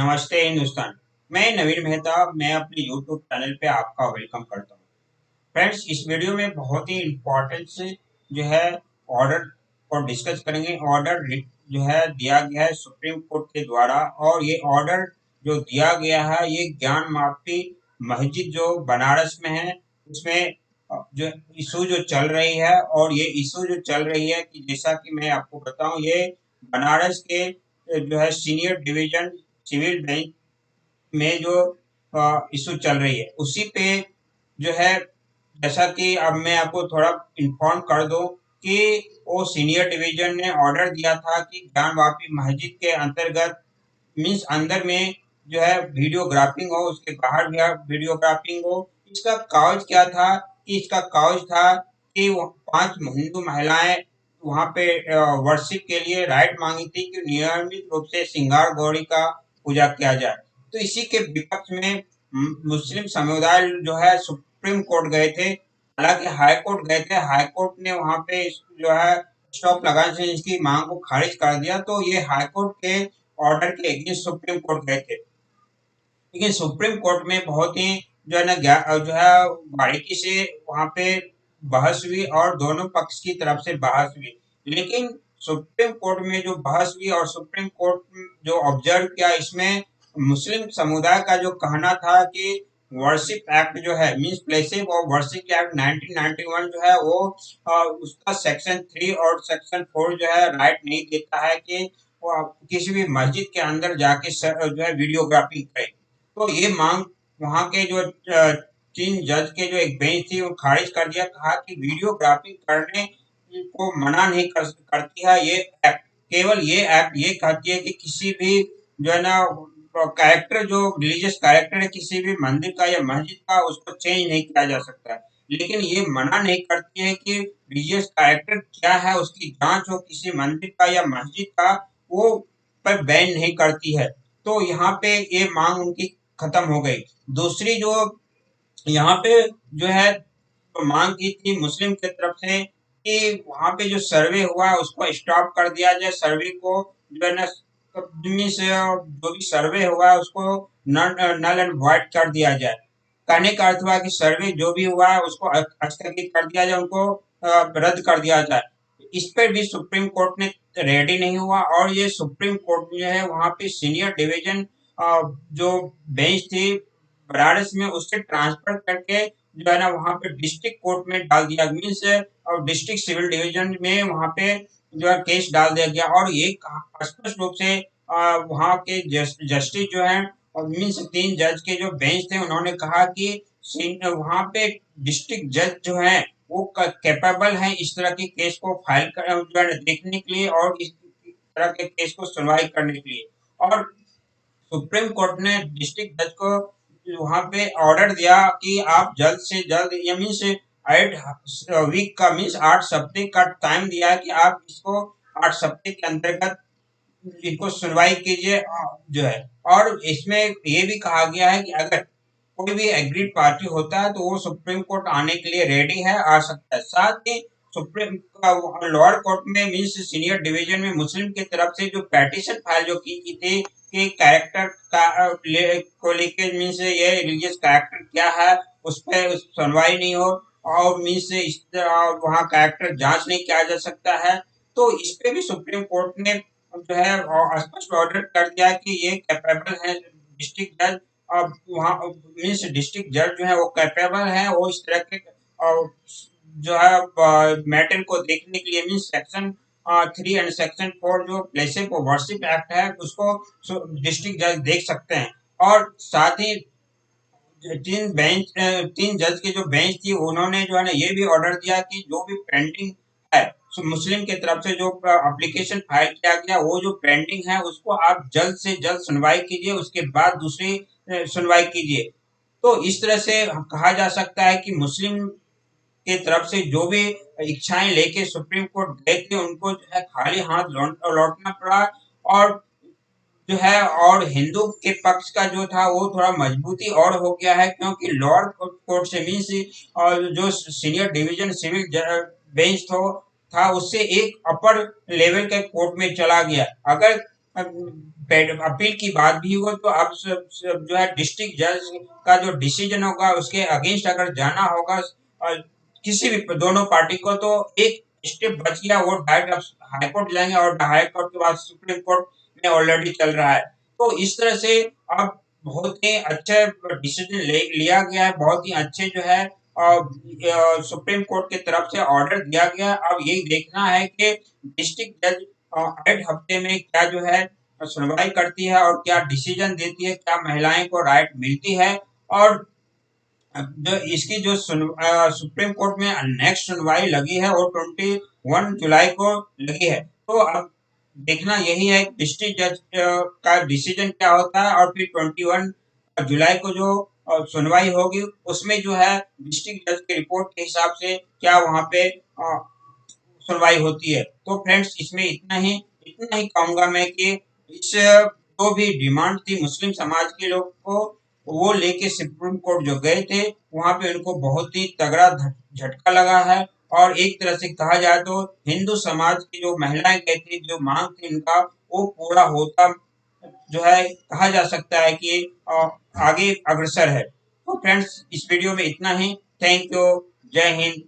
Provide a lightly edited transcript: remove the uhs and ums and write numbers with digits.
नमस्ते हिंदुस्तान। मैं नवीन मेहता। मैं अपने यूट्यूब चैनल पे आपका वेलकम करता हूँ। फ्रेंड्स, इस वीडियो में बहुत ही इम्पोर्टेंट से जो है ऑर्डर को डिस्कस करेंगे। ऑर्डर जो है दिया गया है सुप्रीम कोर्ट के द्वारा, और ये ऑर्डर जो दिया गया है ये ज्ञान माफी मस्जिद जो बनारस में है उसमें जो इशू जो चल रही है, और ये इशू जो चल रही है कि जैसा कि मैं आपको बताऊं, ये बनारस के जो है सीनियर डिवीजन सिविल बेंच में जो इशू चल रही है उसी पे जो है, जैसा कि अब मैं आपको थोड़ा इन्फॉर्म कर दूं कि वो सीनियर डिवीजन ने ऑर्डर दिया था कि ज्ञान वापी मस्जिद के अंतर्गत मीन्स अंदर में जो है वीडियोग्राफिंग हो, उसके बाहर भी वीडियोग्राफिंग हो। इसका काउज क्या था कि इसका काउज था कि वो 5 हिंदू महिलाएं वहां पे वर्शिप के लिए राइट मांगी थी कि नियमित रूप से श्रृंगार गौरी का पूजा किया जाए। तो इसी के विपक्ष में मुस्लिम समुदाय जो है सुप्रीम कोर्ट गए थे। हालांकि हाई कोर्ट गए थे, हाई कोर्ट ने वहां पे जो है स्टॉप लगाने से इसकी मांग को खारिज कर दिया। तो ये हाई कोर्ट के ऑर्डर के अगेंस्ट सुप्रीम कोर्ट गए थे, लेकिन सुप्रीम कोर्ट में बहुत ही जो है ना जो है बारीकी से वहां पे बहस हुई और दोनों पक्ष की तरफ से बहस हुई। लेकिन सुप्रीम कोर्ट में जो बहस हुई और सुप्रीम कोर्ट जो ऑब्जर्व किया, इसमें मुस्लिम समुदाय का जो कहना था कि वर्शिप एक्ट जो है मींस प्लेसिव और वर्शिप एक्ट 1991 जो है वो उसका सेक्शन 3 और सेक्शन 4 जो है राइट नहीं देता है कि वो किसी भी मस्जिद के अंदर जाके जो है वीडियोग्राफी करे। तो ये मांग वहां के जो 3 जज के जो एक बेंच थी वो खारिज कर दिया। कहा कि वीडियोग्राफी करने को मना नहीं करती है ये एक्ट। केवल ये एक्ट ये कहती है कि किसी भी जो है ना कैरेक्टर जो रिलीजियस कैरेक्टर है किसी भी मंदिर का या मस्जिद का उसको चेंज नहीं किया जा सकता है। लेकिन ये मना नहीं करती है कि रिलीजियस कैरेक्टर क्या है उसकी जांच हो किसी मंदिर का या मस्जिद का, वो पर बैन नहीं करती है। तो यहाँ पे ये मांग उनकी खत्म हो गई। दूसरी जो यहाँ पे जो है तो मांग की थी मुस्लिम की तरफ से कि वहां पे जो सर्वे हुआ उसको स्टॉप कर दिया जाए। सर्वे को जो है ना से जो भी सर्वे हुआ उसको नल एंड वॉइड कर दिया जाए। कहने का अर्थ हुआ कि सर्वे जो भी हुआ है उसको स्थगित कर दिया जाए, उनको रद्द कर दिया जाए। इस पर भी सुप्रीम कोर्ट ने रेडी नहीं हुआ, और ये सुप्रीम कोर्ट जो है वहां पे सीनियर डिवीजन जो बेंच थी बनारस में उससे ट्रांसफर करके जो है ना वहां पे डिस्ट्रिक्ट कोर्ट में डाल दिया। मीन्स और डिस्ट्रिक्ट सिविल डिवीजन में वहां पे जो है केस डाल दिया गया। और ये स्पष्ट रूप से वहां के जस्टिस जो है और मीन्स 3 जज के जो बेंच थे उन्होंने कहा कि वहां पे डिस्ट्रिक्ट जज जो है वो कैपेबल है इस तरह के केस को फाइल कर जो है देखने के लिए और इस तरह के केस को सुनवाई करने के लिए। और सुप्रीम कोर्ट ने डिस्ट्रिक्ट जज को वहां पे ऑर्डर दिया कि आप जल्द से जल्द ये मीन्स 8 वीक का मीन्स 8 सप्ताह का टाइम दिया है कि आप इसको 8 सप्ताह के अंतर्गत इनको सुनवाई कीजिए जो है। और इसमें ये भी कहा गया है कि अगर कोई भी एग्रीड पार्टी होता है तो वो सुप्रीम कोर्ट आने के लिए रेडी है, आ सकता है। साथ ही सुप्रीम लोअर कोर्ट में मीन्स सीनियर डिवीजन में मुस्लिम की तरफ से जो पेटिशन फाइल जो की थी कि कैरेक्टर का को लेके मीन्स ये रिलीजियस कैरेक्टर क्या है उस पर सुनवाई नहीं हो, और मीन्स वहाँ कैरेक्टर जांच नहीं किया जा सकता है। तो इस पे भी सुप्रीम कोर्ट ने जो है स्पष्ट ऑर्डर कर दिया कि ये कैपेबल है डिस्ट्रिक्ट जज। अब वहाँ मीन्स डिस्ट्रिक्ट जज जो है वो कैपेबल है, वो इस तरह के जो है मैटर को देखने के लिए मीन्स सेक्शन 3 एंड सेक्शन 4 जो प्लेसेस ऑफ वर्शिप एक्ट है उसको डिस्ट्रिक्ट जज देख सकते हैं। और साथ ही 3 जज की जो बेंच थी उन्होंने जो है ना ये भी ऑर्डर दिया कि जो भी पेंडिंग है मुस्लिम की तरफ से जो एप्लीकेशन फाइल किया गया वो जो पेंडिंग है उसको आप जल्द से जल्द सुनवाई कीजिए, उसके बाद दूसरी सुनवाई कीजिए। तो इस तरह से कहा जा सकता है कि मुस्लिम की तरफ से जो भी इच्छाएं लेके सुप्रीम कोर्ट गए थे उनको जो है खाली हाथ लौटना पड़ा। और जो है और हिंदू के पक्ष का जो था वो थोड़ा मजबूती और हो गया है, क्योंकि लोअर कोर्ट से मीन्स और जो सीनियर डिवीजन सिविल बेंच था उससे एक अपर लेवल के कोर्ट में चला गया। अगर अपील की बात भी हो तो अब जो है डिस्ट्रिक्ट जज का जो डिसीजन होगा उसके अगेंस्ट अगर जाना होगा किसी भी दोनों पार्टी को, तो एक स्टेप बच गया, वो डायरेक्ट हाई कोर्ट जाएंगे और हाई कोर्ट के बाद सुप्रीम कोर्ट में ऑलरेडी चल रहा है। तो इस तरह से अब बहुत ही अच्छे डिसीजन लिया गया है, बहुत ही अच्छे जो है सुप्रीम कोर्ट की तरफ से ऑर्डर दिया गया। अब यही देखना है कि डिस्ट्रिक्ट जज अगले हफ्ते में क्या जो है सुनवाई करती है और क्या डिसीजन देती है, क्या महिलाएं को राइट मिलती है। और जो इसकी जो सुप्रीम कोर्ट में नेक्स्ट सुनवाई लगी है वो 21 जुलाई को लगी है। तो अब देखना यही है डिस्ट्रिक्ट जज का डिसीजन क्या होता है, और फिर 21 जुलाई को जो सुनवाई होगी उसमें जो है डिस्ट्रिक्ट जज की रिपोर्ट के हिसाब से क्या वहां पे सुनवाई होती है। तो फ्रेंड्स इसमें इतना ही कहूंगा मैं कि इस जो भी डिमांड थी मुस्लिम समाज के लोग को, वो लेके सुप्रीम कोर्ट जो गए थे वहां पे उनको बहुत ही तगड़ा झटका लगा है। और एक तरह से कहा जाए तो हिंदू समाज की जो महिलाएं गई थी, जो मांग थी उनका, वो पूरा होता जो है कहा जा सकता है कि आगे अग्रसर है। तो फ्रेंड्स इस वीडियो में इतना ही। Thank you. जय हिंद।